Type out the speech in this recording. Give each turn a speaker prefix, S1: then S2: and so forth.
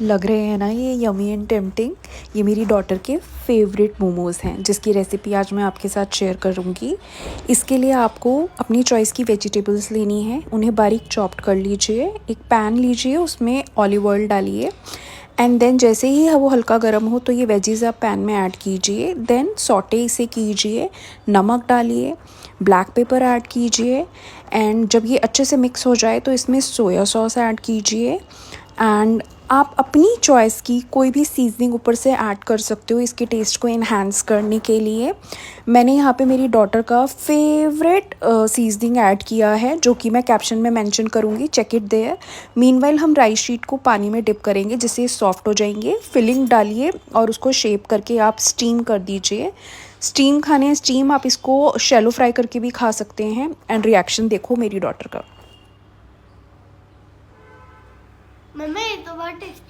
S1: लग रहे हैं ना ये यमी एंड टेम्पटिंग। ये मेरी डॉटर के फेवरेट मोमोज़ हैं जिसकी रेसिपी आज मैं आपके साथ शेयर करूँगी। इसके लिए आपको अपनी चॉइस की वेजिटेबल्स लेनी है, उन्हें बारीक चॉप्ड कर लीजिए। एक पैन लीजिए, उसमें ऑलिव ऑयल डालिए एंड देन जैसे ही वो हल्का गर्म हो तो ये वेजीज़ आप पैन में ऐड कीजिए। देन सॉटे इसे कीजिए, नमक डालिए, ब्लैक पेपर ऐड कीजिए एंड जब ये अच्छे से मिक्स हो जाए तो इसमें सोया सॉस ऐड कीजिए एंड आप अपनी चॉइस की कोई भी सीजनिंग ऊपर से ऐड कर सकते हो इसके टेस्ट को इन्हांस करने के लिए। मैंने यहाँ पे मेरी डॉटर का फेवरेट सीजनिंग ऐड किया है जो कि मैं कैप्शन में मेंशन करूँगी, चेक इट देयर। मीनवाइल हम राइस शीट को पानी में डिप करेंगे जिससे सॉफ्ट हो जाएंगे। फिलिंग डालिए और उसको शेप करके आप स्टीम कर दीजिए। स्टीम खाने स्टीम आप इसको शैलो फ्राई करके भी खा सकते हैं एंड रिएक्शन देखो मेरी डॉटर का।
S2: मम्मी ये तो बहुत टेस्टी